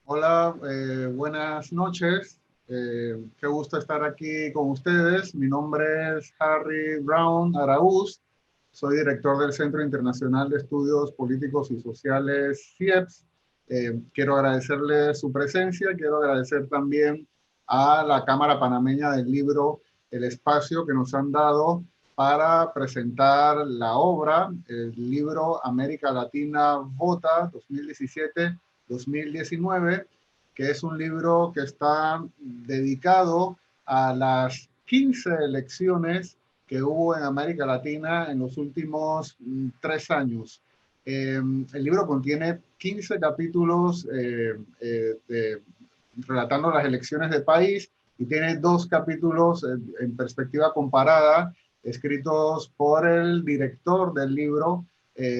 Hola, buenas noches. Qué gusto estar aquí con ustedes. Mi nombre es Harry Brown Araúz. Soy director del Centro Internacional de Estudios Políticos y Sociales, CIEPS. Quiero agradecerle su presencia. Quiero agradecer también a la Cámara Panameña del Libro el espacio que nos han dado para presentar la obra, el libro América Latina Vota 2017-2019, que es un libro que está dedicado a las 15 elecciones que hubo en América Latina en los últimos 3 años. El libro contiene 15 capítulos relatando las elecciones del país y tiene 2 capítulos en perspectiva comparada, escritos por el director del libro,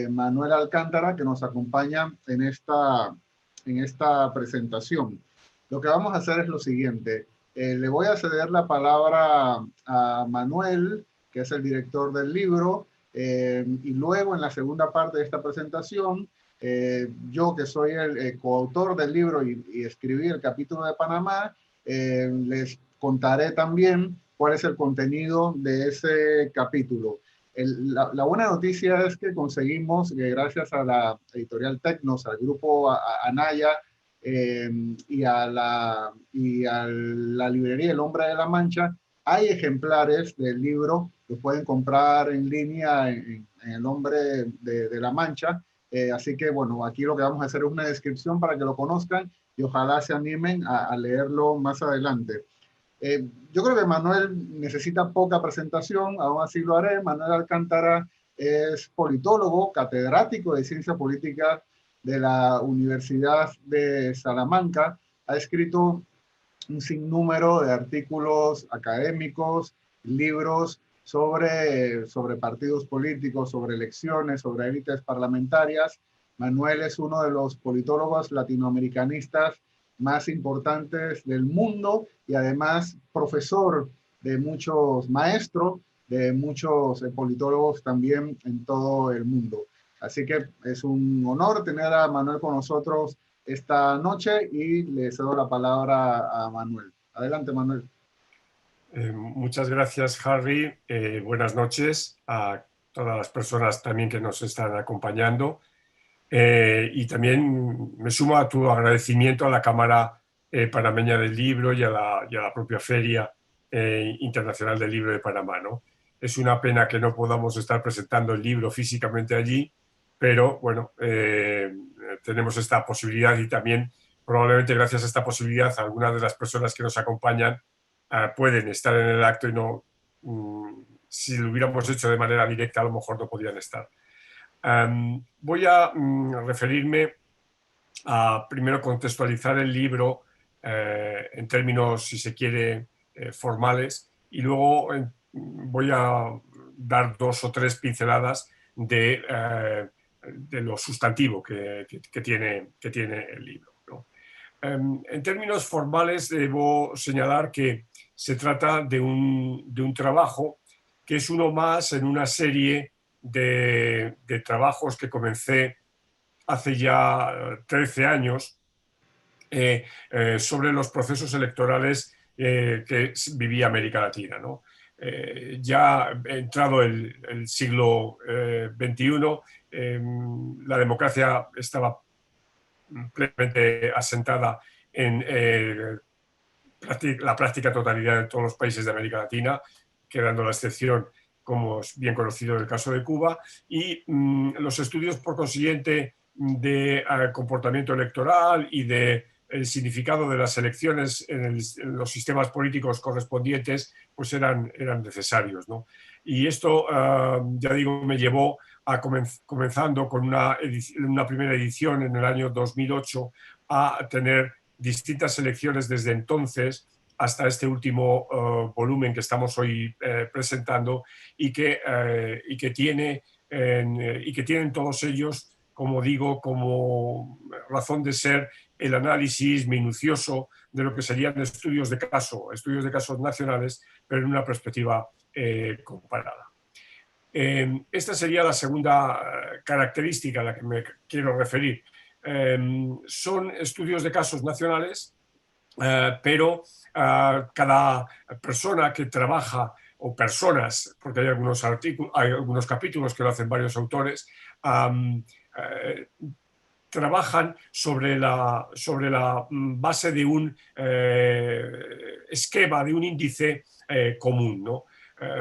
Manuel Alcántara, que nos acompaña en esta presentación. Lo que vamos a hacer es lo siguiente. Le voy a ceder la palabra a Manuel, que es el director del libro, y luego en la segunda parte de esta presentación, yo que soy el coautor del libro y escribí el capítulo de Panamá, les contaré también cuál es el contenido de ese capítulo. La buena noticia es que conseguimos, gracias a la editorial Tecnos, al grupo Anaya, y a la librería El Hombre de la Mancha, hay ejemplares del libro que pueden comprar en línea en El Hombre de la Mancha. Así que, bueno, aquí lo que vamos a hacer es una descripción para que lo conozcan y ojalá se animen a leerlo más adelante. Yo creo que Manuel necesita poca presentación, aún así lo haré. Manuel Alcántara es politólogo, catedrático de Ciencia Política de la Universidad de Salamanca. Ha escrito un sinnúmero de artículos académicos, libros sobre partidos políticos, sobre elecciones, sobre élites parlamentarias. Manuel es uno de los politólogos latinoamericanistas más importantes del mundo y además profesor de muchos maestros, de muchos politólogos también en todo el mundo. Así que es un honor tener a Manuel con nosotros esta noche y le cedo la palabra a Manuel. Adelante, Manuel. Muchas gracias, Harry. Buenas noches a todas las personas también que nos están acompañando. Y también me sumo a tu agradecimiento a la Cámara Panameña del Libro y a la propia Feria Internacional del Libro de Panamá, ¿no? Es una pena que no podamos estar presentando el libro físicamente allí, pero bueno, tenemos esta posibilidad y también probablemente gracias a esta posibilidad algunas de las personas que nos acompañan pueden estar en el acto y no, si lo hubiéramos hecho de manera directa a lo mejor no podían estar. Voy a referirme a primero contextualizar el libro en términos, si se quiere, formales, y luego voy a dar 2 o 3 pinceladas de lo sustantivo que tiene el libro, ¿no? En términos formales debo señalar que se trata de un trabajo que es uno más en una serie de trabajos que comencé hace ya 13 años sobre los procesos electorales que vivía América Latina, ¿no? Ya entrado el siglo XXI, la democracia estaba plenamente asentada en la práctica totalidad de todos los países de América Latina, quedando la excepción, como es bien conocido, el caso de Cuba, y los estudios, por consiguiente, de comportamiento electoral y de el significado de las elecciones en los sistemas políticos correspondientes, pues eran necesarios, ¿no? Y esto, ya digo, me llevó a comenzando con una primera edición en el año 2008 a tener distintas elecciones desde entonces hasta este último volumen que estamos hoy presentando y que tienen todos ellos, como digo, como razón de ser el análisis minucioso de lo que serían estudios de casos nacionales, pero en una perspectiva comparada. Esta sería la segunda característica a la que me quiero referir. son estudios de casos nacionales, pero cada persona que trabaja, o personas, porque hay algunos capítulos que lo hacen varios autores, trabajan sobre la base de un esquema, de un índice común, ¿no?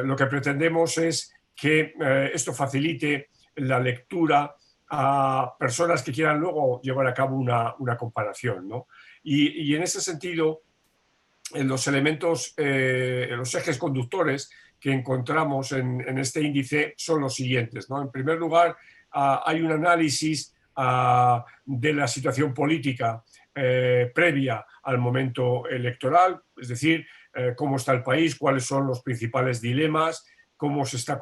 Lo que pretendemos es que esto facilite la lectura a personas que quieran luego llevar a cabo una comparación, ¿no? Y en ese sentido, los elementos, los ejes conductores que encontramos en este índice son los siguientes, ¿no? En primer lugar, hay un análisis de la situación política previa al momento electoral, es decir, cómo está el país, cuáles son los principales dilemas, cómo se está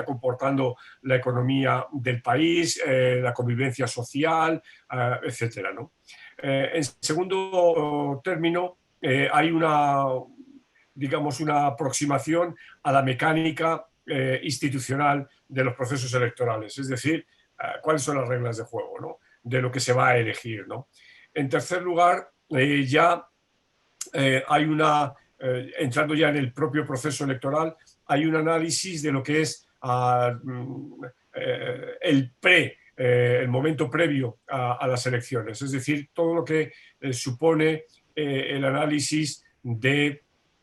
comportando la economía del país, la convivencia social, etcétera, ¿no? En segundo término, hay digamos, una aproximación a la mecánica institucional de los procesos electorales, es decir, cuáles son las reglas de juego, ¿no? De lo que se va a elegir, ¿no? En tercer lugar, ya hay entrando ya en el propio proceso electoral, hay un análisis de lo que es el momento previo a las elecciones, es decir, todo lo que supone el análisis de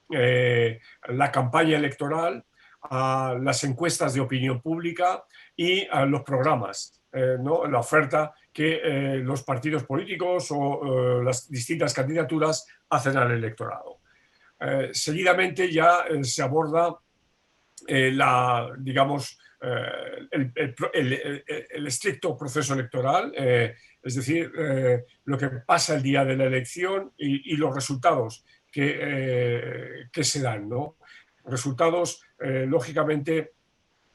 la campaña electoral, a las encuestas de opinión pública y a los programas, ¿no? La oferta que los partidos políticos o las distintas candidaturas hacen al electorado. Seguidamente ya se aborda digamos, el estricto proceso electoral, es decir, lo que pasa el día de la elección y los resultados que se dan, ¿no? Resultados, lógicamente,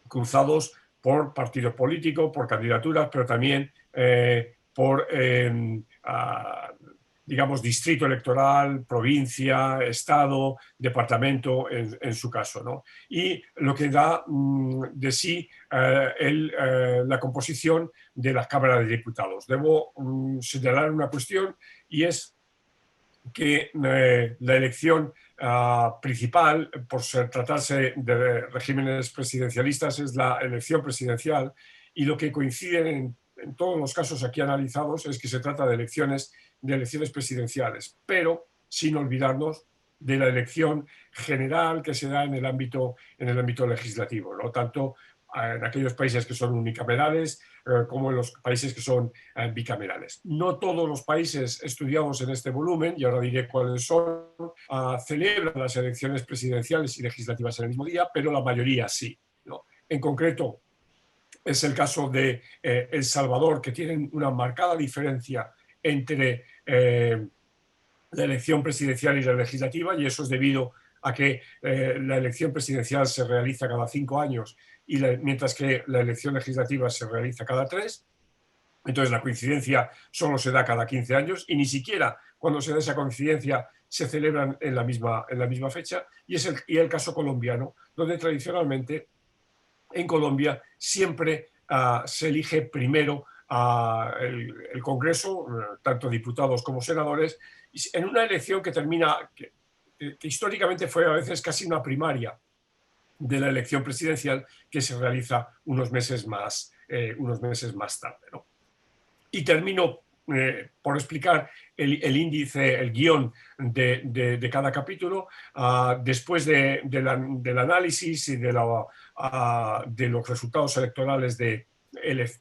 cruzados por partido político, por candidaturas, pero también por, digamos, distrito electoral, provincia, estado, departamento, en su caso, ¿no? Y lo que da de sí la composición de la Cámara de Diputados. Debo señalar una cuestión, y es que la elección principal, por tratarse de regímenes presidencialistas, es la elección presidencial, y lo que coincide en todos los casos aquí analizados es que se trata de elecciones presidenciales, pero sin olvidarnos de la elección general que se da en el ámbito legislativo, ¿no? Tanto en aquellos países que son unicamerales como en los países que son bicamerales. No todos los países estudiados en este volumen, y ahora diré cuáles son, celebran las elecciones presidenciales y legislativas en el mismo día, pero la mayoría sí, ¿no? En concreto, es el caso de El Salvador, que tienen una marcada diferencia entre la elección presidencial y la legislativa, y eso es debido a que la elección presidencial se realiza cada 5 años, mientras que la elección legislativa se realiza cada 3. Entonces la coincidencia solo se da cada 15 años, y ni siquiera cuando se da esa coincidencia se celebran en la misma fecha. Y es el caso colombiano, donde tradicionalmente en Colombia siempre se elige primero el Congreso, tanto diputados como senadores, en una elección que termina, que históricamente fue a veces casi una primaria de la elección presidencial, que se realiza unos meses más tarde, ¿no? Y termino por explicar el índice, el guión de cada capítulo. Después del análisis y de los resultados electorales de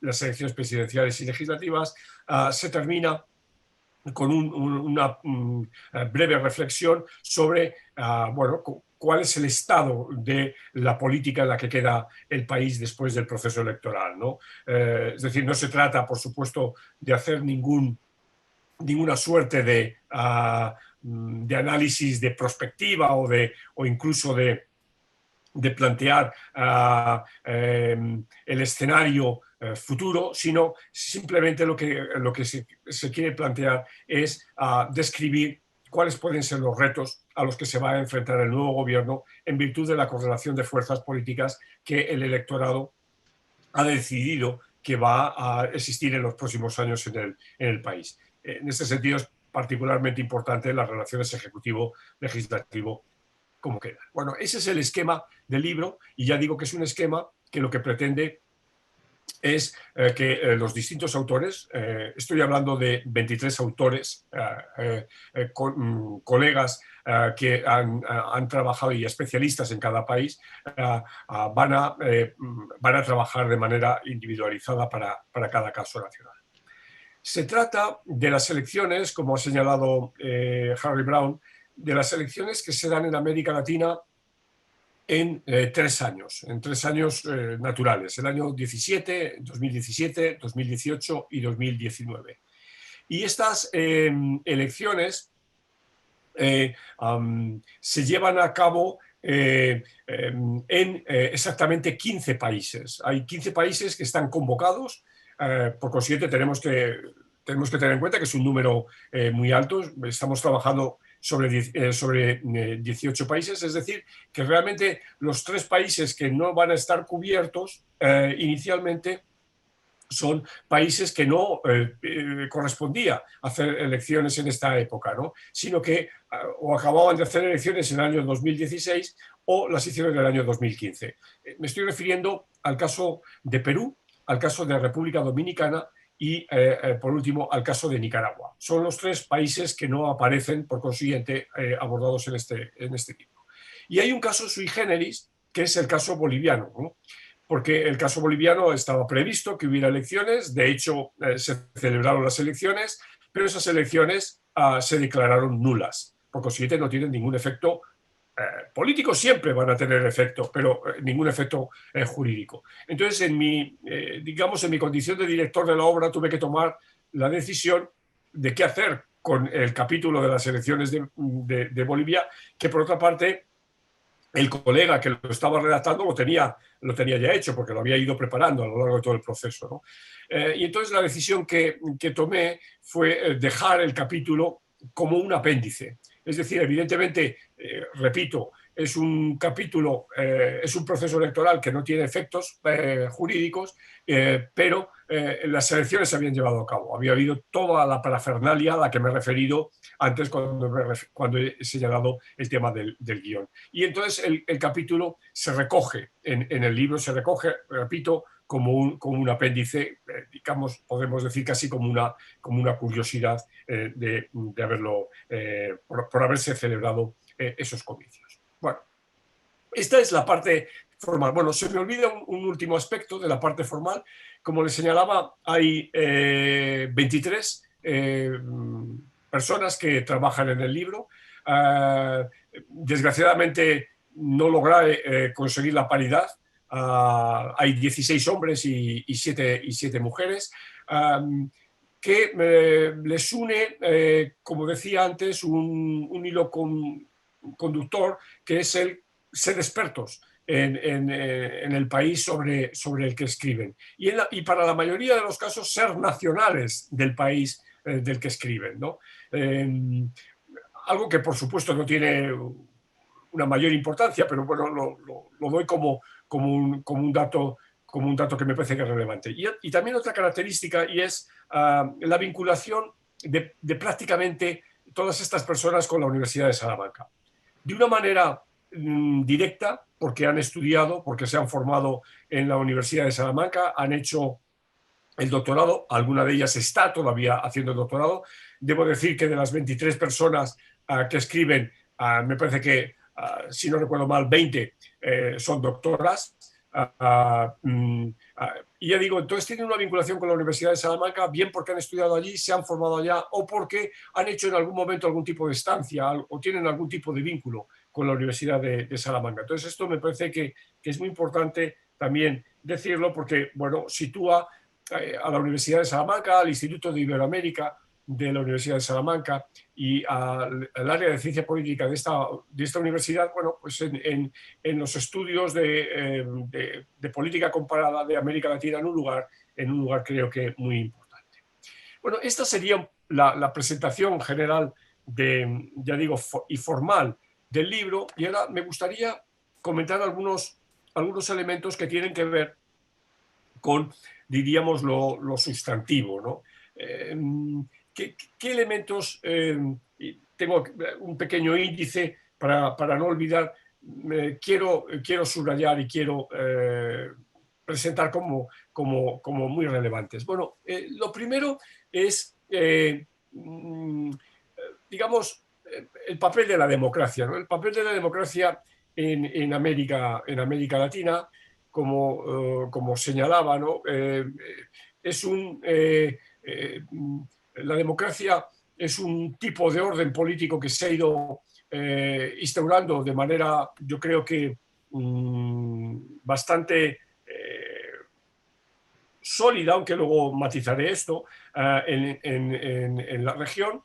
las elecciones presidenciales y legislativas, se termina con una breve reflexión sobre bueno, cuál es el estado de la política en la que queda el país después del proceso electoral, ¿no? Es decir, no se trata, por supuesto, de hacer ninguna suerte de análisis de prospectiva o incluso de plantear el escenario futuro, sino simplemente lo que se quiere plantear es describir cuáles pueden ser los retos a los que se va a enfrentar el nuevo gobierno en virtud de la correlación de fuerzas políticas que el electorado ha decidido que va a existir en los próximos años en el país. En este sentido es particularmente importante las relaciones ejecutivo-legislativo como queda. Bueno, ese es el esquema del libro y ya digo que es un esquema que lo que pretende es que los distintos autores, estoy hablando de 23 autores, colegas que han trabajado y especialistas en cada país, van a trabajar de manera individualizada para cada caso nacional. Se trata de las elecciones, como ha señalado Harry Browne, de las elecciones que se dan en América Latina en 3 años, naturales, el año 2017, 2018 y 2019. Y estas elecciones se llevan a cabo en exactamente 15 países. Hay 15 países que están convocados, por consiguiente tenemos que tener en cuenta que es un número muy alto. Estamos trabajando sobre 18 países, es decir, que realmente los 3 países que no van a estar cubiertos inicialmente son países que no correspondía hacer elecciones en esta época, ¿no? Sino que o acababan de hacer elecciones en el año 2016 o las hicieron en el año 2015. Me estoy refiriendo al caso de Perú, al caso de República Dominicana y, por último, al caso de Nicaragua. Son los 3 países que no aparecen, por consiguiente, abordados en este libro. Y hay un caso sui generis, que es el caso boliviano, ¿no? Porque el caso boliviano estaba previsto que hubiera elecciones, de hecho se celebraron las elecciones, pero esas elecciones se declararon nulas. Por consiguiente no tienen ningún efecto político, siempre van a tener efecto, pero ningún efecto jurídico. Entonces, digamos, en mi condición de director de la obra tuve que tomar la decisión de qué hacer con el capítulo de las elecciones de Bolivia, que por otra parte el colega que lo estaba redactando lo tenía ya hecho, porque lo había ido preparando a lo largo de todo el proceso, ¿no? Y entonces la decisión que tomé fue dejar el capítulo como un apéndice. Es decir, evidentemente, repito, es un capítulo, es un proceso electoral que no tiene efectos jurídicos, pero las elecciones se habían llevado a cabo. Había habido toda la parafernalia a la que me he referido antes cuando he señalado el tema del guión. Y entonces el capítulo se recoge en el libro, se recoge, repito, como un apéndice, digamos, podemos decir casi como una curiosidad de haberlo, por haberse celebrado esos comicios. Bueno, esta es la parte formal. Bueno, se me olvida un último aspecto de la parte formal. Como les señalaba, hay 23 personas que trabajan en el libro. Desgraciadamente no logré conseguir la paridad. Hay 16 hombres y 7 mujeres, que les une, como decía antes, un hilo conductor, que es el ser expertos en el país sobre el que escriben. Y para la mayoría de los casos, ser nacionales del país del que escriben, ¿no? Algo que, por supuesto, no tiene una mayor importancia, pero bueno, lo doy como un dato que me parece que es relevante. Y también otra característica, y es la vinculación de prácticamente todas estas personas con la Universidad de Salamanca. De una manera directa, porque han estudiado, porque se han formado en la Universidad de Salamanca, han hecho el doctorado, alguna de ellas está todavía haciendo el doctorado. Debo decir que de las 23 personas que escriben, me parece que, si no recuerdo mal, 20 son doctoras. Y ya digo, entonces tienen una vinculación con la Universidad de Salamanca, bien porque han estudiado allí, se han formado allá, o porque han hecho en algún momento algún tipo de estancia o tienen algún tipo de vínculo con la Universidad de Salamanca. Entonces esto me parece que es muy importante también decirlo, porque bueno, sitúa a la Universidad de Salamanca, al Instituto de Iberoamérica de la Universidad de Salamanca y al área de ciencia política de esta universidad, bueno, pues en los estudios de política comparada de América Latina en un lugar creo que muy importante. Bueno, esta sería la presentación general ya digo, y formal del libro, y ahora me gustaría comentar algunos elementos que tienen que ver con diríamos lo sustantivo, ¿no? ¿Qué elementos? Tengo un pequeño índice para no olvidar. Quiero subrayar y quiero presentar como muy relevantes. Bueno, lo primero es, digamos, el papel de la democracia, ¿no? El papel de la democracia en América Latina, como señalaba, ¿no? La democracia es un tipo de orden político que se ha ido instaurando de manera, yo creo que bastante sólida, aunque luego matizaré esto, en la región,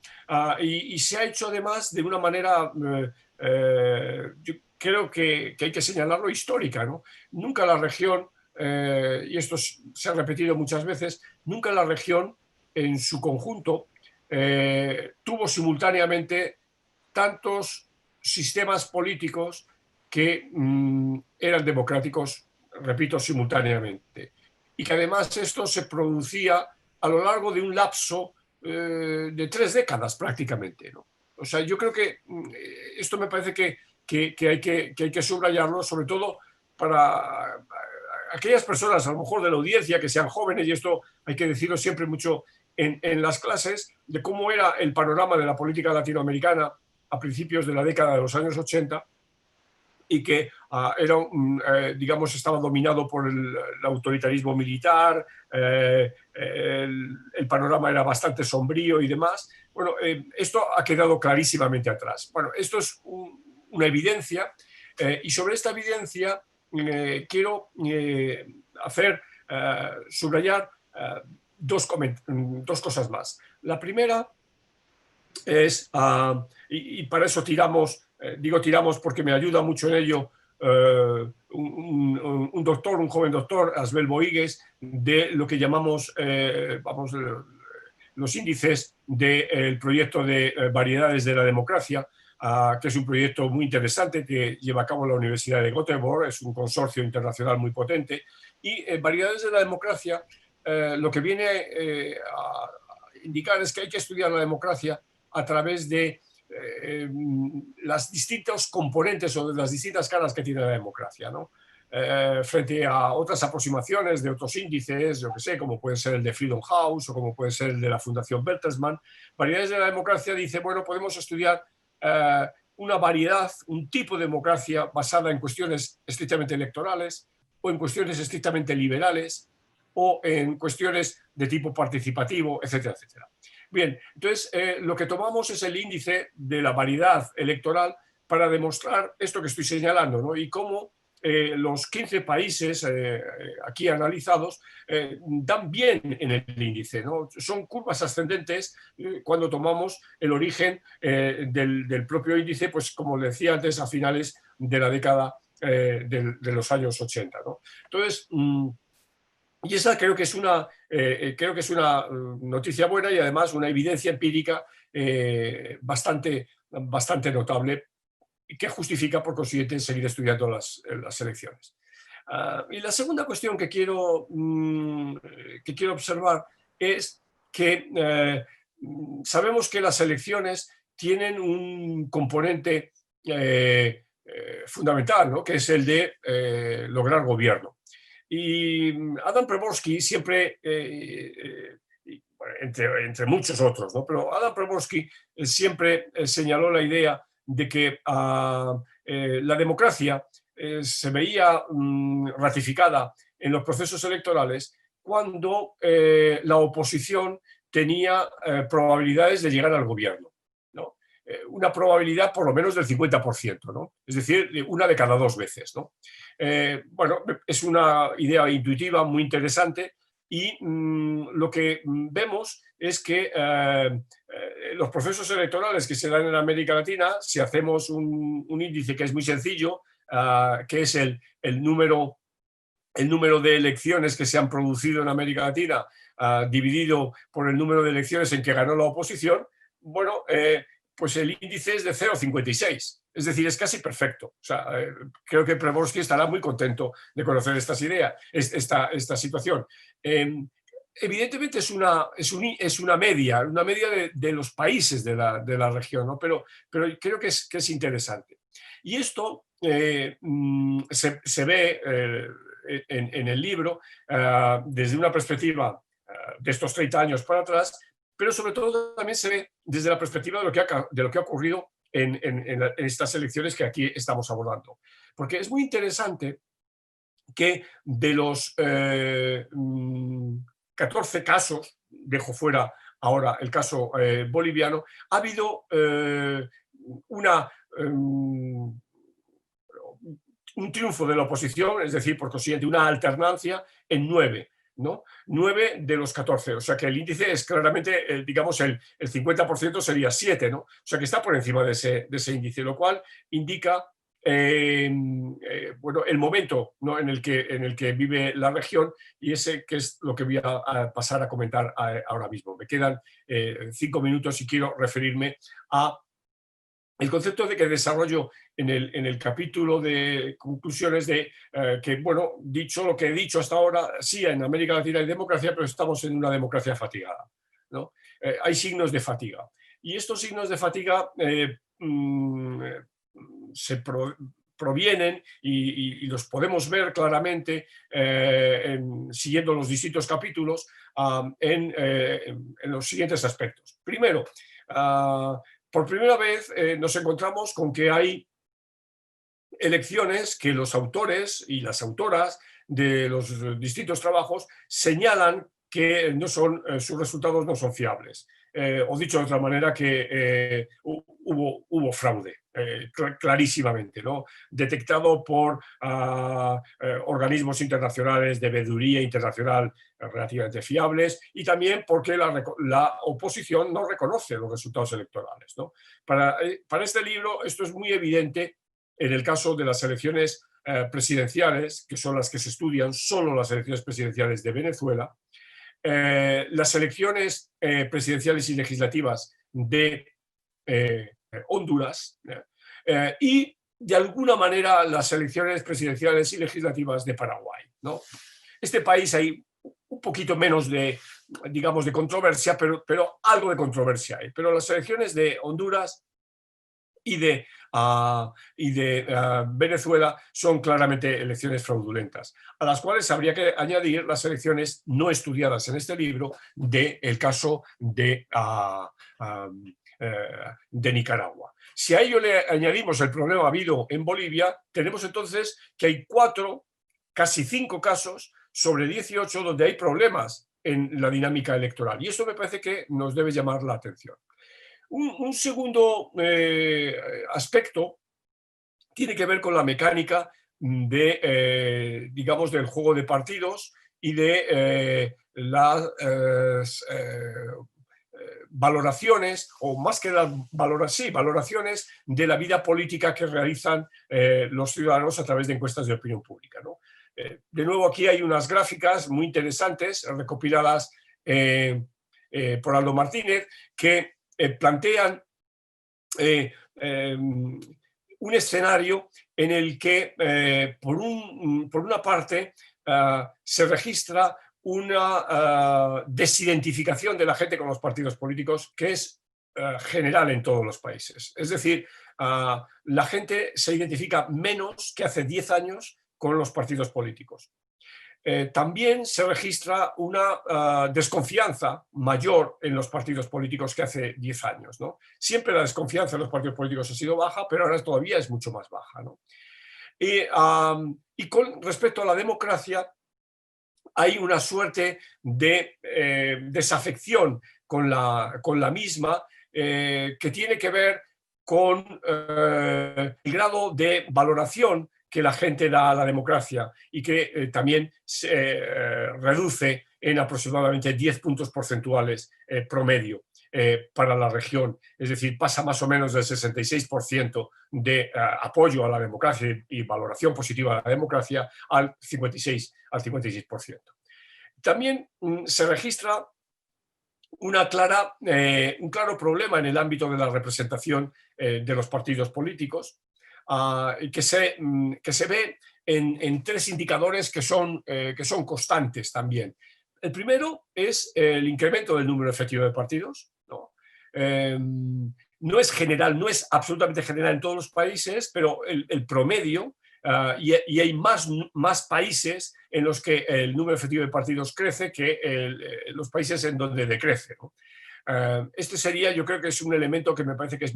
y se ha hecho además de una manera, yo creo que hay que señalarlo, histórica, ¿no? Nunca la región, y esto se ha repetido muchas veces, nunca la región en su conjunto tuvo simultáneamente tantos sistemas políticos que eran democráticos, repito, simultáneamente. Y que además esto se producía a lo largo de un lapso de 3 décadas prácticamente, ¿no? O sea, yo creo que esto me parece que hay que subrayarlo, sobre todo para aquellas personas, a lo mejor de la audiencia, que sean jóvenes, y esto hay que decirlo siempre mucho en las clases, de cómo era el panorama de la política latinoamericana a principios de la década de los años 80, y que era, digamos, estaba dominado por el autoritarismo militar, el panorama era bastante sombrío y demás. Bueno, esto ha quedado clarísimamente atrás. Bueno, esto es una evidencia, y sobre esta evidencia quiero subrayar dos cosas más. La primera es, y para eso tiramos, digo tiramos porque me ayuda mucho en ello, un doctor, un joven doctor, Asbel Boigues, de lo que llamamos, los índices del proyecto de variedades de la democracia, que es un proyecto muy interesante que lleva a cabo la Universidad de Göteborg, es un consorcio internacional muy potente, y variedades de la democracia lo que viene a indicar es que hay que estudiar la democracia a través de las distintos componentes o de las distintas caras que tiene la democracia, ¿no? Frente a otras aproximaciones de otros índices, yo que sé, como puede ser el de Freedom House o como puede ser el de la Fundación Bertelsmann, variedades de la democracia dice, bueno, podemos estudiar una variedad, un tipo de democracia basada en cuestiones estrictamente electorales o en cuestiones estrictamente liberales o en cuestiones de tipo participativo, etcétera, etcétera. Bien, entonces lo que tomamos es el índice de la variedad electoral para demostrar esto que estoy señalando, ¿no? Y cómo los 15 países aquí analizados dan bien en el índice, ¿no? Son curvas ascendentes cuando tomamos el origen del propio índice, pues como decía antes, a finales de la década de los años 80, ¿no? Entonces, y esa creo que es una noticia buena y además una evidencia empírica bastante notable y que justifica, por consiguiente, seguir estudiando las elecciones. Y la segunda cuestión que quiero observar es que sabemos que las elecciones tienen un componente fundamental, ¿no? Que es el de lograr gobierno. Y Adam Preborsky siempre, entre muchos otros, ¿no? Pero Adam Preborsky siempre señaló la idea de que la democracia se veía ratificada en los procesos electorales cuando la oposición tenía probabilidades de llegar al gobierno, ¿no? Una probabilidad por lo menos del 50%, ¿no? Es decir, una de cada 2 veces, ¿no? Bueno, es una idea intuitiva muy interesante y lo que vemos es que los procesos electorales que se dan en América Latina, si hacemos un índice que es muy sencillo, que es el número de elecciones que se han producido en América Latina dividido por el número de elecciones en que ganó la oposición, bueno, pues el índice es de 0,56. Es decir, es casi perfecto. O sea, creo que Primorsky estará muy contento de conocer estas ideas, esta situación. Evidentemente es una media de los países de la región, ¿no? Pero creo que es interesante. Y esto se ve en el libro desde una perspectiva de estos 30 años para atrás, pero sobre todo también se ve desde la perspectiva de lo que ha ocurrido en estas elecciones que aquí estamos abordando. Porque es muy interesante que de los 14 casos, dejo fuera ahora el caso boliviano, ha habido un triunfo de la oposición, es decir, por consiguiente, una alternancia en 9. ¿No? 9 de los 14, o sea que el índice es claramente, digamos, el 50% sería 7, ¿no? O sea que está por encima de ese índice, lo cual indica bueno, el momento, ¿no? en el que vive la región, y ese que es lo que voy a pasar a comentar ahora mismo. Me quedan 5 minutos y quiero referirme a el concepto de que desarrollo en el capítulo de conclusiones de que, bueno, dicho lo que he dicho hasta ahora, sí, en América Latina hay democracia, pero estamos en una democracia fatigada, ¿no? Hay signos de fatiga. Y estos signos de fatiga provienen y los podemos ver claramente siguiendo los distintos capítulos en los siguientes aspectos. Primero, por primera vez nos encontramos con que hay elecciones que los autores y las autoras de los distintos trabajos señalan que sus resultados no son fiables. O dicho de otra manera, que hubo fraude, clarísimamente, ¿no? Detectado por organismos internacionales de veeduría internacional relativamente fiables, y también porque la oposición no reconoce los resultados electorales, ¿no? Para este libro esto es muy evidente en el caso de las elecciones presidenciales, que son las que se estudian, solo las elecciones presidenciales de Venezuela, las elecciones presidenciales y legislativas de Honduras y, de alguna manera, las elecciones presidenciales y legislativas de Paraguay, ¿no? Este país hay un poquito menos de, digamos, de controversia, pero algo de controversia hay. Pero las elecciones de Honduras y de Venezuela son claramente elecciones fraudulentas, a las cuales habría que añadir las elecciones no estudiadas en este libro del caso de Nicaragua. Si a ello le añadimos el problema habido en Bolivia, tenemos entonces que hay 4, casi 5 casos sobre 18 donde hay problemas en la dinámica electoral, y eso me parece que nos debe llamar la atención. Un segundo aspecto tiene que ver con la mecánica digamos, del juego de partidos y de las valoraciones, o más que las valoraciones de la vida política que realizan los ciudadanos a través de encuestas de opinión pública, ¿no? De nuevo, aquí hay unas gráficas muy interesantes recopiladas por Aldo Martínez, que plantean un escenario en el que, por una parte, se registra una desidentificación de la gente con los partidos políticos que es general en todos los países. Es decir, la gente se identifica menos que hace 10 años con los partidos políticos. También se registra una desconfianza mayor en los partidos políticos que hace 10 años, ¿no? Siempre la desconfianza en los partidos políticos ha sido baja, pero ahora todavía es mucho más baja, ¿no? Y con respecto a la democracia, hay una suerte de desafección con la misma que tiene que ver con el grado de valoración que la gente da a la democracia, y que también se reduce en aproximadamente 10 puntos porcentuales promedio para la región. Es decir, pasa más o menos del 66% de apoyo a la democracia y valoración positiva de la democracia al 56%. También se registra un claro problema en el ámbito de la representación de los partidos políticos, que se ve en tres indicadores que son constantes también. El primero es el incremento del número efectivo de partidos, ¿no? No es general, no es absolutamente general en todos los países, pero el promedio, y hay más países en los que el número efectivo de partidos crece que los países en donde decrece, ¿no? Este sería, yo creo que es un elemento que me parece que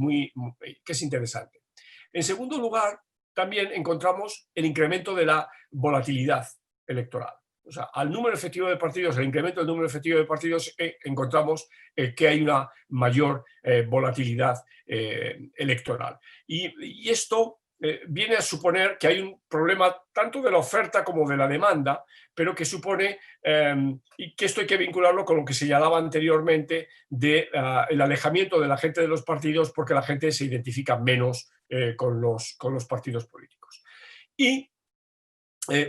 es interesante. En segundo lugar, también encontramos el incremento de la volatilidad electoral. O sea, al número efectivo de partidos, el incremento del número efectivo de partidos, encontramos que hay una mayor volatilidad electoral. Y esto viene a suponer que hay un problema tanto de la oferta como de la demanda, pero que supone, y que esto hay que vincularlo con lo que se señalaba anteriormente, de el alejamiento de la gente de los partidos, porque la gente se identifica menos con los partidos políticos. Y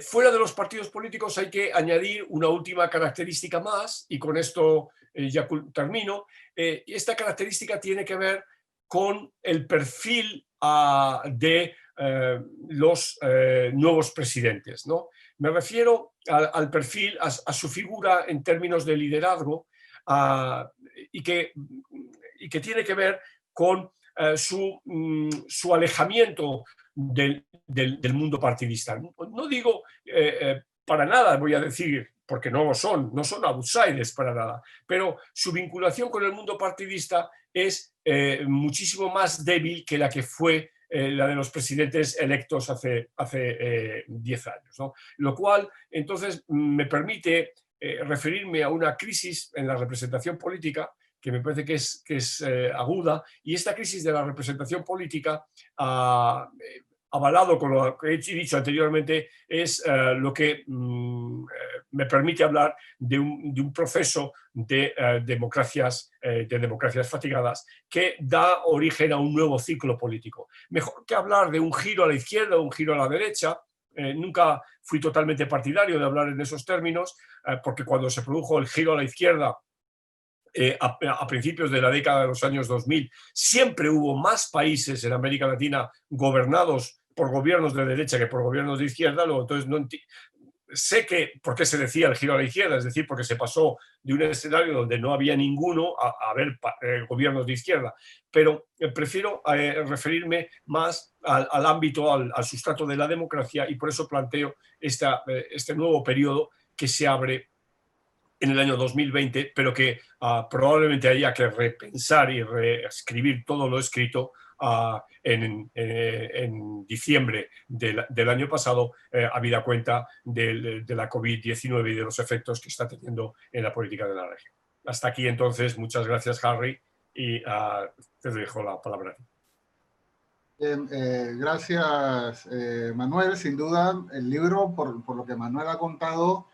fuera de los partidos políticos hay que añadir una última característica más, y con esto ya termino. Esta característica tiene que ver con el perfil de los nuevos presidentes, ¿no? Me refiero al perfil, a su figura en términos de liderazgo, y que tiene que ver con su alejamiento del mundo partidista. No digo para nada, voy a decir, porque no son outsiders para nada, pero su vinculación con el mundo partidista es muchísimo más débil que la que fue la de los presidentes electos hace 10 años, ¿no? Lo cual entonces me permite referirme a una crisis en la representación política que me parece que es aguda, y esta crisis de la representación política, avalado con lo que he dicho anteriormente, es lo que me permite hablar de un proceso de democracias fatigadas que da origen a un nuevo ciclo político. Mejor que hablar de un giro a la izquierda o un giro a la derecha. Nunca fui totalmente partidario de hablar en esos términos, porque cuando se produjo el giro a la izquierda, a principios de la década de los años 2000, siempre hubo más países en América Latina gobernados por gobiernos de derecha que por gobiernos de izquierda. Entonces sé por qué se decía el giro a la izquierda, es decir, porque se pasó de un escenario donde no había ninguno a ver gobiernos de izquierda, pero prefiero referirme más al ámbito, al sustrato de la democracia, y por eso planteo este nuevo periodo que se abre en el año 2020, pero que probablemente haya que repensar y reescribir todo lo escrito en diciembre del año pasado, habida cuenta de la COVID-19 y de los efectos que está teniendo en la política de la región. Hasta aquí entonces, muchas gracias, Harry, y te dejo la palabra. Bien, gracias, Manuel. Sin duda, el libro, por lo que Manuel ha contado,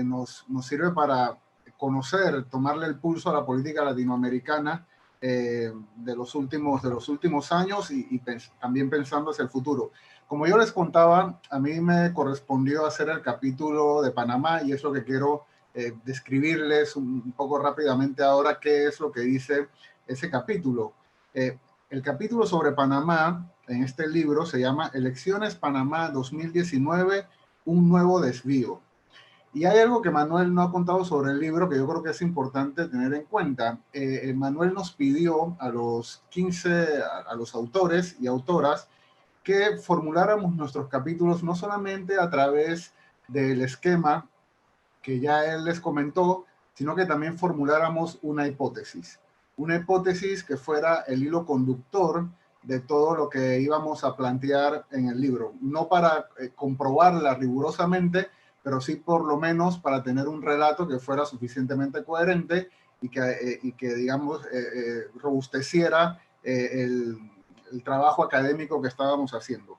nos sirve para conocer, tomarle el pulso a la política latinoamericana de los últimos años, y también pensando hacia el futuro. Como yo les contaba, a mí me correspondió hacer el capítulo de Panamá, y es lo que quiero describirles un poco rápidamente ahora, qué es lo que dice ese capítulo. El capítulo sobre Panamá en este libro se llama Elecciones Panamá 2019, un nuevo desvío. Y hay algo que Manuel no ha contado sobre el libro que yo creo que es importante tener en cuenta. Manuel nos pidió a los autores y autoras que formuláramos nuestros capítulos no solamente a través del esquema que ya él les comentó, sino que también formuláramos una hipótesis que fuera el hilo conductor de todo lo que íbamos a plantear en el libro. No para comprobarla rigurosamente, pero sí por lo menos para tener un relato que fuera suficientemente coherente y que digamos, robusteciera el trabajo académico que estábamos haciendo.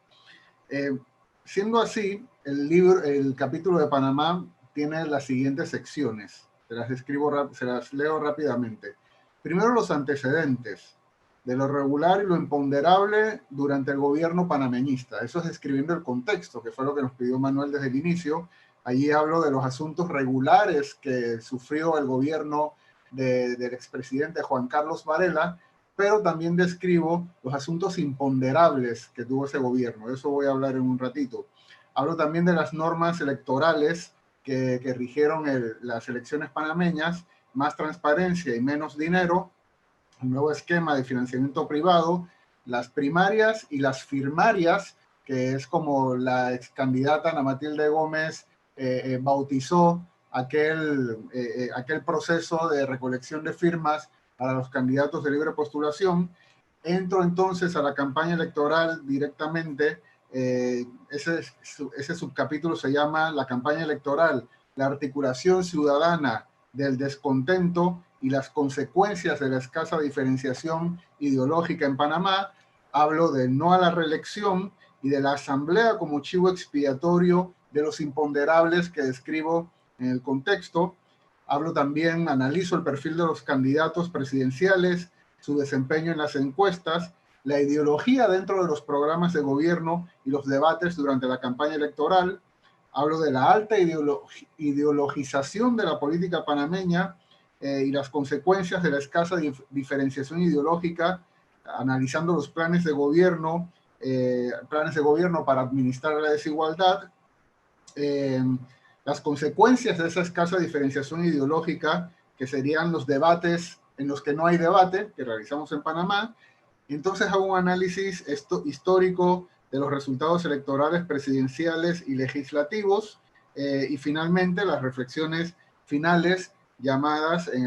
Siendo así, el capítulo de Panamá tiene las siguientes secciones. Se las leo rápidamente. Primero, los antecedentes de lo regular y lo imponderable durante el gobierno panameñista. Eso es describiendo el contexto, que fue lo que nos pidió Manuel desde el inicio. Allí hablo de los asuntos regulares que sufrió el gobierno del expresidente Juan Carlos Varela, pero también describo los asuntos imponderables que tuvo ese gobierno. De eso voy a hablar en un ratito. Hablo también de las normas electorales que rigieron las elecciones panameñas, más transparencia y menos dinero, un nuevo esquema de financiamiento privado, las primarias y las firmarias, que es como la ex candidata Ana Matilde Gómez bautizó aquel proceso de recolección de firmas para los candidatos de libre postulación. Entro entonces a la campaña electoral directamente. Ese subcapítulo se llama la campaña electoral, la articulación ciudadana del descontento y las consecuencias de la escasa diferenciación ideológica en Panamá. Hablo de no a la reelección y de la asamblea como chivo expiatorio de los imponderables que describo en el contexto. Hablo también, analizo el perfil de los candidatos presidenciales, su desempeño en las encuestas, la ideología dentro de los programas de gobierno y los debates durante la campaña electoral. Hablo de la alta ideologización de la política panameña y las consecuencias de la escasa diferenciación ideológica, analizando los planes de gobierno para administrar la desigualdad, las consecuencias de esa escasa diferenciación ideológica, que serían los debates en los que no hay debate, que realizamos en Panamá. Entonces hago un análisis histórico de los resultados electorales presidenciales y legislativos, y finalmente las reflexiones finales llamadas en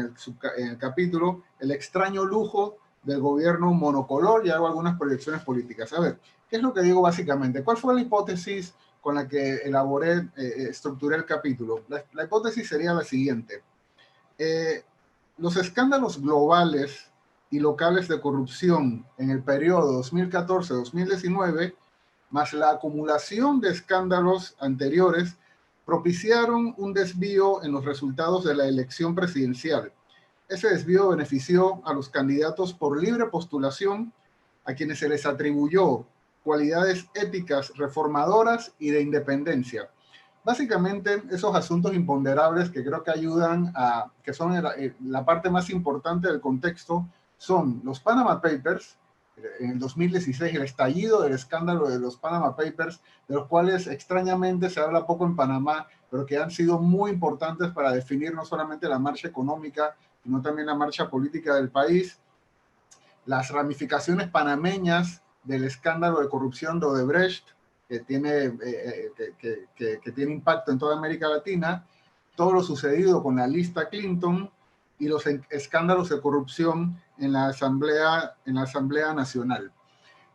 el capítulo el extraño lujo del gobierno monocolor, y hago algunas proyecciones políticas. A ver, ¿qué es lo que digo básicamente? ¿Cuál fue la hipótesis con la que estructuré el capítulo? La hipótesis sería la siguiente. Los escándalos globales y locales de corrupción en el periodo 2014-2019, más la acumulación de escándalos anteriores, propiciaron un desvío en los resultados de la elección presidencial. Ese desvío benefició a los candidatos por libre postulación, a quienes se les atribuyó cualidades éticas reformadoras y de independencia. Básicamente, esos asuntos imponderables que creo que ayudan que son la parte más importante del contexto, son los Panama Papers, en el 2016, el estallido del escándalo de los Panama Papers, de los cuales extrañamente se habla poco en Panamá, pero que han sido muy importantes para definir no solamente la marcha económica, sino también la marcha política del país. Las ramificaciones panameñas del escándalo de corrupción de Odebrecht, que tiene impacto en toda América Latina, todo lo sucedido con la lista Clinton y los escándalos de corrupción en la Asamblea Nacional.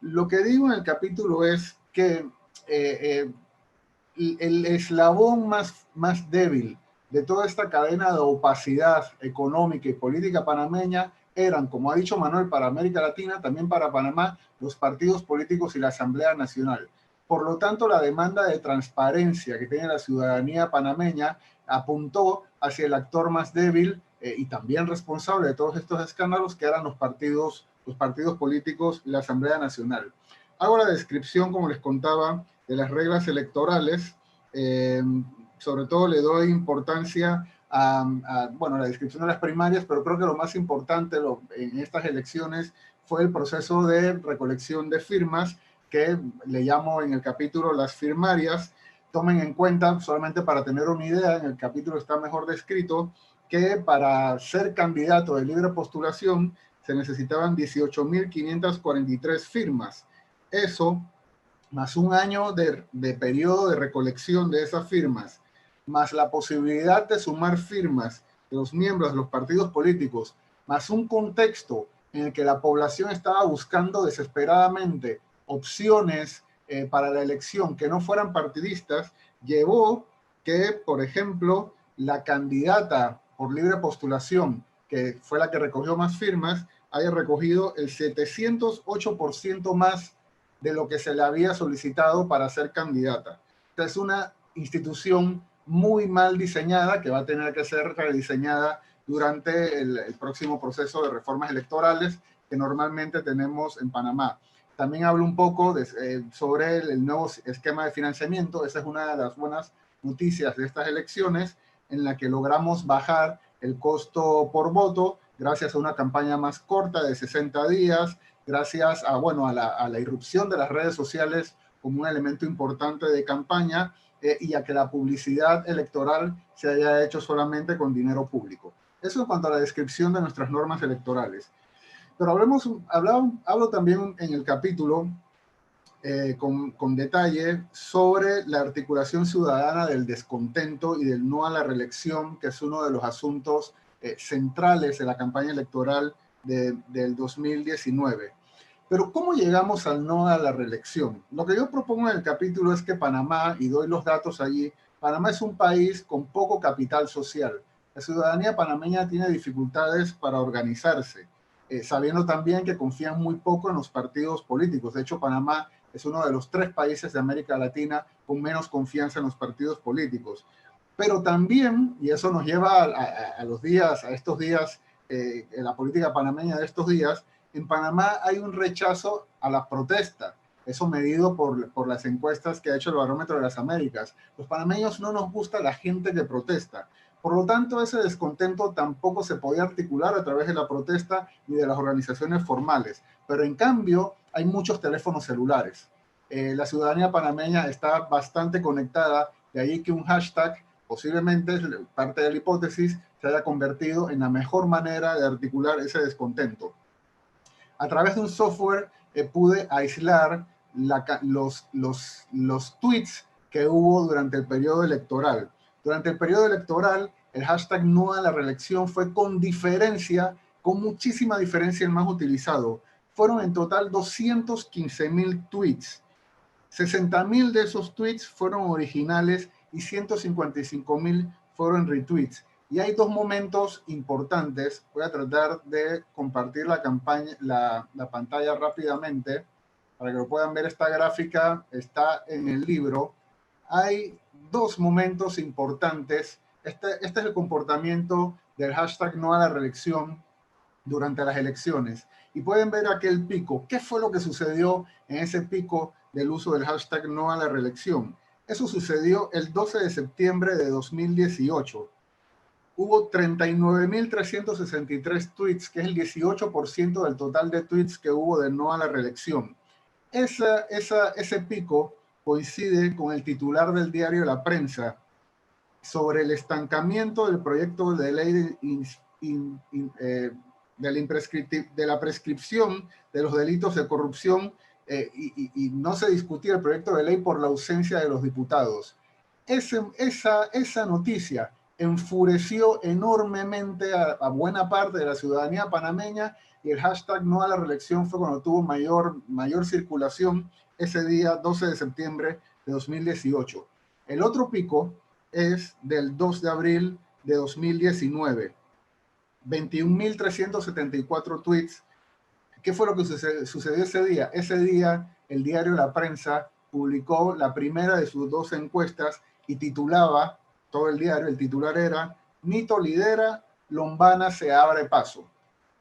Lo que digo en el capítulo es que el eslabón más débil de toda esta cadena de opacidad económica y política panameña eran, como ha dicho Manuel, para América Latina, también para Panamá, los partidos políticos y la Asamblea Nacional. Por lo tanto, la demanda de transparencia que tiene la ciudadanía panameña apuntó hacia el actor más débil y también responsable de todos estos escándalos, que eran los partidos políticos y la Asamblea Nacional. Hago la descripción, como les contaba, de las reglas electorales. Sobre todo le doy importancia a la descripción de las primarias, pero creo que lo más importante en estas elecciones fue el proceso de recolección de firmas, que le llamo en el capítulo las firmarias. Tomen en cuenta, solamente para tener una idea, en el capítulo está mejor descrito, que para ser candidato de libre postulación se necesitaban 18.543 firmas. Eso, más un año de periodo de recolección de esas firmas, más la posibilidad de sumar firmas de los miembros de los partidos políticos, más un contexto en el que la población estaba buscando desesperadamente opciones para la elección que no fueran partidistas, llevó que, por ejemplo, la candidata por libre postulación, que fue la que recogió más firmas, haya recogido el 708% más de lo que se le había solicitado para ser candidata. Esta es una institución muy mal diseñada, que va a tener que ser rediseñada durante el próximo proceso de reformas electorales que normalmente tenemos en Panamá. También hablo un poco sobre el nuevo esquema de financiamiento. Esa es una de las buenas noticias de estas elecciones, en la que logramos bajar el costo por voto, gracias a una campaña más corta de 60 días, gracias a, bueno, a la irrupción de las redes sociales como un elemento importante de campaña, y a que la publicidad electoral se haya hecho solamente con dinero público. Eso en cuanto a la descripción de nuestras normas electorales. Pero hablo también en el capítulo con detalle sobre la articulación ciudadana del descontento y del no a la reelección, que es uno de los asuntos centrales de la campaña electoral del 2019. Pero ¿cómo llegamos al no a la reelección? Lo que yo propongo en el capítulo es que Panamá, y doy los datos allí, Panamá es un país con poco capital social. La ciudadanía panameña tiene dificultades para organizarse, sabiendo también que confían muy poco en los partidos políticos. De hecho, Panamá es uno de los 3 países de América Latina con menos confianza en los partidos políticos. Pero también, y eso nos lleva a los días, a estos días, en la política panameña de estos días, en Panamá hay un rechazo a la protesta, eso medido por las encuestas que ha hecho el Barómetro de las Américas. Los panameños no nos gusta la gente que protesta. Por lo tanto, ese descontento tampoco se podía articular a través de la protesta ni de las organizaciones formales. Pero en cambio, hay muchos teléfonos celulares. La ciudadanía panameña está bastante conectada, de ahí que un hashtag, posiblemente parte de la hipótesis, se haya convertido en la mejor manera de articular ese descontento. A través de un software pude aislar los tweets que hubo durante el periodo electoral. Durante el periodo electoral, el hashtag no a la reelección fue con diferencia, con muchísima diferencia, el más utilizado. Fueron en total 215,000 tweets. 60,000 de esos tweets fueron originales y 155,000 fueron retweets. Y hay 2 momentos importantes. Voy a tratar de compartir la pantalla rápidamente para que lo puedan ver. Esta gráfica está en el libro. Hay 2 momentos importantes. Este es el comportamiento del hashtag no a la reelección durante las elecciones. Y pueden ver aquel pico. ¿Qué fue lo que sucedió en ese pico del uso del hashtag no a la reelección? Eso sucedió el 12 de septiembre de 2018. Hubo 39,363 tweets, que es el 18% del total de tweets que hubo de no a la reelección. Ese pico coincide con el titular del diario La Prensa sobre el estancamiento del proyecto de ley de la prescripción de los delitos de corrupción, y no se discutía el proyecto de ley por la ausencia de los diputados. Esa noticia enfureció enormemente a buena parte de la ciudadanía panameña, y el hashtag no a la reelección fue cuando tuvo mayor circulación ese día 12 de septiembre de 2018. El otro pico es del 2 de abril de 2019. 21,374 tweets. ¿Qué fue lo que sucedió ese día? Ese día el diario La Prensa publicó la primera de sus 2 encuestas y titulaba, todo el diario, el titular era Nito lidera, Lombana se abre paso.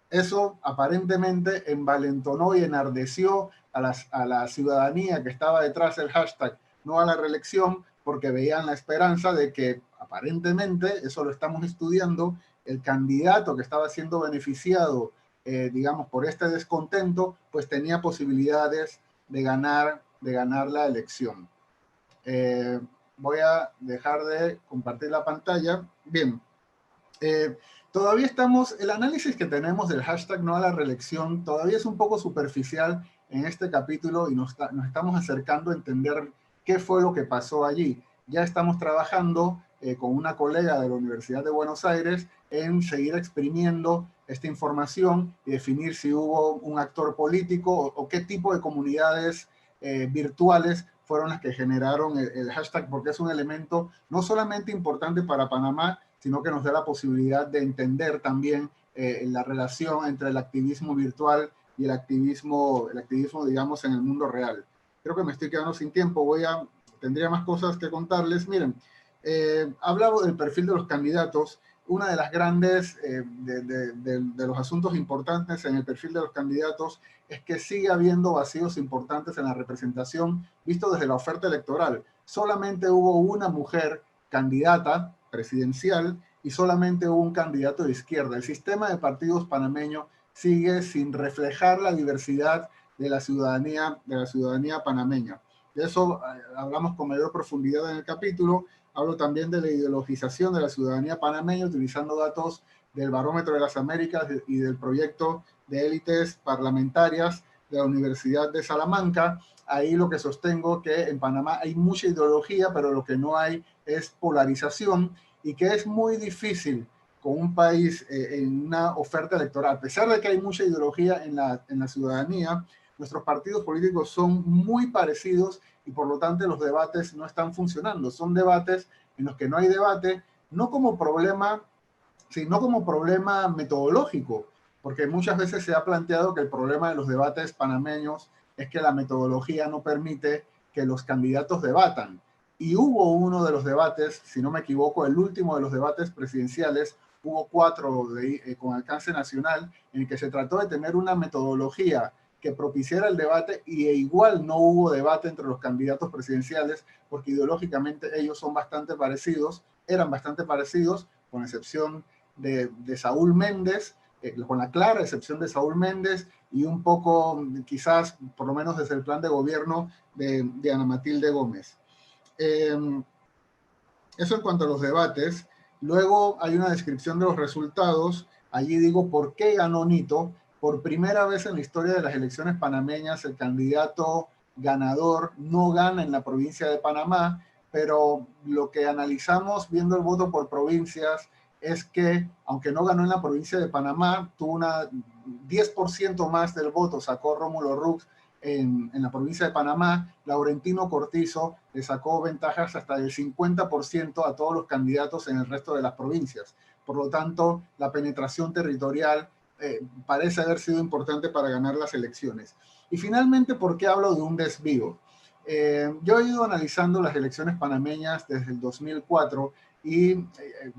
Eso aparentemente envalentonó y enardeció a la ciudadanía que estaba detrás del hashtag no a la reelección, porque veían la esperanza de que aparentemente, eso lo estamos estudiando, el candidato que estaba siendo beneficiado, digamos, por este descontento, pues tenía posibilidades de ganar la elección. Voy a dejar de compartir la pantalla. Bien. Todavía el análisis que tenemos del hashtag no a la reelección todavía es un poco superficial en este capítulo, y nos estamos acercando a entender qué fue lo que pasó allí. Ya estamos trabajando con una colega de la Universidad de Buenos Aires en seguir exprimiendo esta información y definir si hubo un actor político o qué tipo de comunidades virtuales fueron las que generaron el hashtag, porque es un elemento no solamente importante para Panamá, sino que nos da la posibilidad de entender también la relación entre el activismo virtual y el activismo, digamos, en el mundo real. Creo que me estoy quedando sin tiempo, tendría más cosas que contarles. Miren, hablaba del perfil de los candidatos. Una de las grandes, de los asuntos importantes en el perfil de los candidatos es que sigue habiendo vacíos importantes en la representación, visto desde la oferta electoral. Solamente hubo una mujer candidata presidencial y solamente hubo un candidato de izquierda. El sistema de partidos panameño sigue sin reflejar la diversidad de la ciudadanía panameña. De eso hablamos con mayor profundidad en el capítulo. Hablo también de la ideologización de la ciudadanía panameña utilizando datos del Barómetro de las Américas y del proyecto de élites parlamentarias de la Universidad de Salamanca. Ahí lo que sostengo que en Panamá hay mucha ideología, pero lo que no hay es polarización y que es muy difícil con un país en una oferta electoral. A pesar de que hay mucha ideología en la ciudadanía, nuestros partidos políticos son muy parecidos y por lo tanto los debates no están funcionando. Son debates en los que no hay debate, no como problema, sino como problema metodológico, porque muchas veces se ha planteado que el problema de los debates panameños es que la metodología no permite que los candidatos debatan. Y hubo uno de los debates, si no me equivoco, el último de los debates presidenciales, hubo 4 con alcance nacional, en el que se trató de tener una metodología que propiciara el debate y igual no hubo debate entre los candidatos presidenciales porque ideológicamente ellos son bastante parecidos, eran bastante parecidos, con excepción de Saúl Méndez, con la clara excepción de Saúl Méndez y un poco, quizás, por lo menos desde el plan de gobierno de Ana Matilde Gómez. Eso en cuanto a los debates. Luego hay una descripción de los resultados. Allí digo por qué ganó Nito. Por primera vez en la historia de las elecciones panameñas, el candidato ganador no gana en la provincia de Panamá, pero lo que analizamos viendo el voto por provincias es que, aunque no ganó en la provincia de Panamá, tuvo una 10% más del voto, sacó Rómulo Rux en la provincia de Panamá. Laurentino Cortizo le sacó ventajas hasta del 50% a todos los candidatos en el resto de las provincias. Por lo tanto, la penetración territorial parece haber sido importante para ganar las elecciones. Y finalmente, ¿por qué hablo de un desvío? Yo he ido analizando las elecciones panameñas desde el 2004 y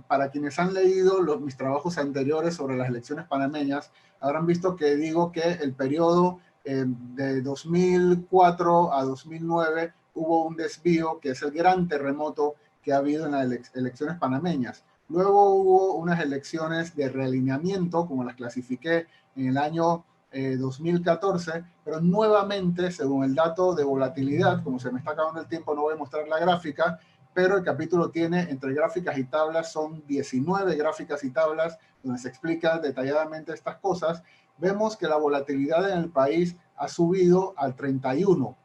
para quienes han leído mis trabajos anteriores sobre las elecciones panameñas, habrán visto que digo que el periodo de 2004 a 2009 hubo un desvío, que es el gran terremoto que ha habido en las elecciones panameñas. Luego hubo unas elecciones de realineamiento, como las clasifiqué en el año 2014, pero nuevamente, según el dato de volatilidad, como se me está acabando el tiempo, no voy a mostrar la gráfica, pero el capítulo tiene entre gráficas y tablas, son 19 gráficas y tablas donde se explican detalladamente estas cosas. Vemos que la volatilidad en el país ha subido al 31.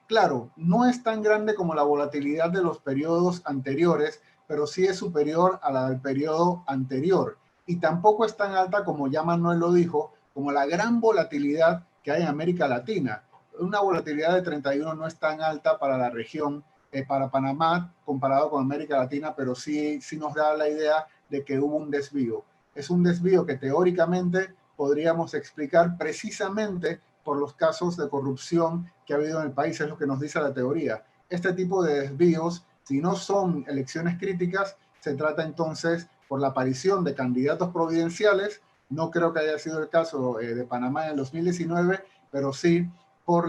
Claro, no es tan grande como la volatilidad de los periodos anteriores, pero sí es superior a la del periodo anterior. Y tampoco es tan alta, como ya Manuel lo dijo, como la gran volatilidad que hay en América Latina. Una volatilidad de 31 no es tan alta para la región, para Panamá, comparado con América Latina, pero sí nos da la idea de que hubo un desvío. Es un desvío que teóricamente podríamos explicar precisamente por los casos de corrupción que ha habido en el país, es lo que nos dice la teoría. Este tipo de desvíos, si no son elecciones críticas, se trata entonces por la aparición de candidatos providenciales. No creo que haya sido el caso de Panamá en el 2019, pero sí por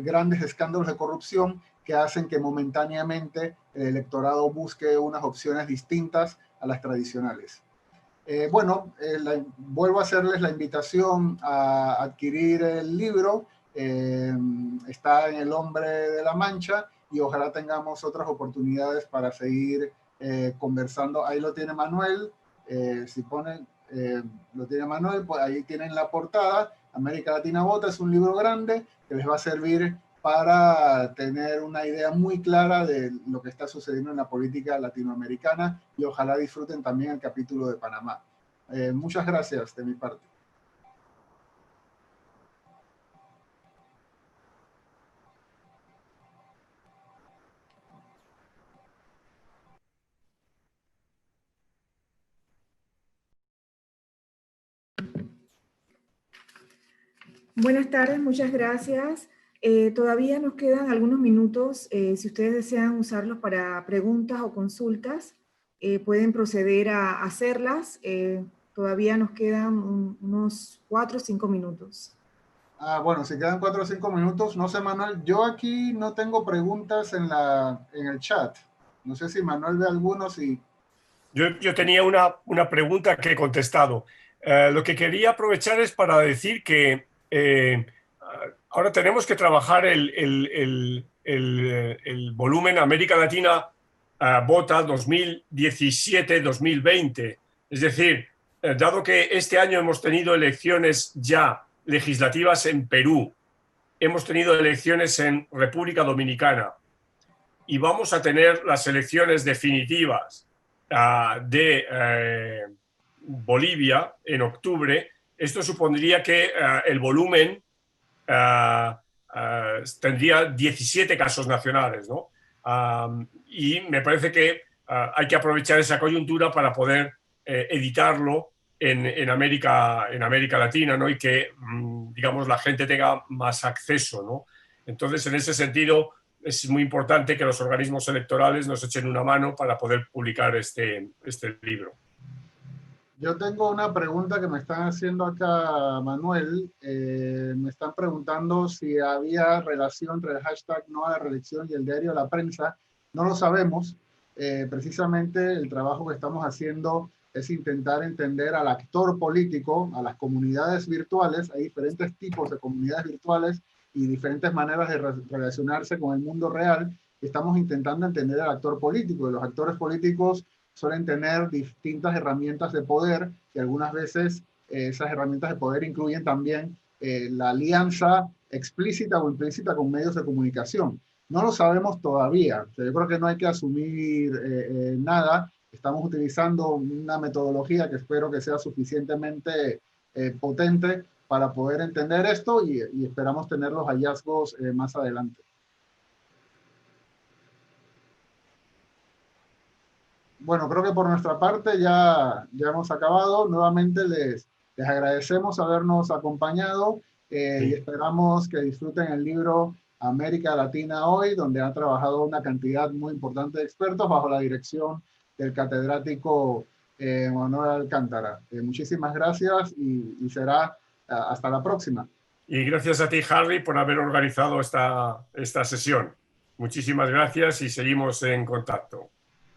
grandes escándalos de corrupción que hacen que momentáneamente el electorado busque unas opciones distintas a las tradicionales. Vuelvo a hacerles la invitación a adquirir el libro. Está en El Hombre de la Mancha y ojalá tengamos otras oportunidades para seguir conversando. Ahí lo tiene Manuel. Si ponen, lo tiene Manuel, pues ahí tienen la portada. América Latina Vota es un libro grande que les va a servir para tener una idea muy clara de lo que está sucediendo en la política latinoamericana y ojalá disfruten también el capítulo de Panamá. Muchas gracias de mi parte. Buenas tardes, muchas gracias. Todavía nos quedan algunos minutos. Si ustedes desean usarlos para preguntas o consultas, pueden proceder a hacerlas. Todavía nos quedan unos 4 o 5 minutos. Bueno, si quedan 4 o 5 minutos, no sé, Manuel, yo aquí no tengo preguntas en el chat. No sé si Manuel ve algunos y Yo tenía una pregunta que he contestado. Lo que quería aprovechar es para decir que ahora tenemos que trabajar el volumen América Latina vota 2017-2020. Es decir, dado que este año hemos tenido elecciones ya legislativas en Perú, hemos tenido elecciones en República Dominicana y vamos a tener las elecciones definitivas de Bolivia en octubre, esto supondría que el volumen tendría 17 casos nacionales, ¿no? Y me parece que hay que aprovechar esa coyuntura para poder editarlo en América Latina, ¿no? Y que, digamos, la gente tenga más acceso, ¿no? Entonces, en ese sentido, es muy importante que los organismos electorales nos echen una mano para poder publicar este libro. Yo tengo una pregunta que me están haciendo acá, Manuel. Me están preguntando si había relación entre el hashtag no a la reelección y el diario La Prensa. No lo sabemos. Precisamente el trabajo que estamos haciendo es intentar entender al actor político, a las comunidades virtuales. Hay diferentes tipos de comunidades virtuales y diferentes maneras de relacionarse con el mundo real. Estamos intentando entender al actor político, y los actores políticos suelen tener distintas herramientas de poder y algunas veces esas herramientas de poder incluyen también la alianza explícita o implícita con medios de comunicación. No lo sabemos todavía. O sea, yo creo que no hay que asumir nada. Estamos utilizando una metodología que espero que sea suficientemente potente para poder entender esto y esperamos tener los hallazgos más adelante. Bueno, creo que por nuestra parte ya hemos acabado. Nuevamente les agradecemos habernos acompañado y esperamos que disfruten el libro América Latina Hoy, donde han trabajado una cantidad muy importante de expertos bajo la dirección del catedrático Manuel Alcántara. Muchísimas gracias y será hasta la próxima. Y gracias a ti, Harry, por haber organizado esta sesión. Muchísimas gracias y seguimos en contacto.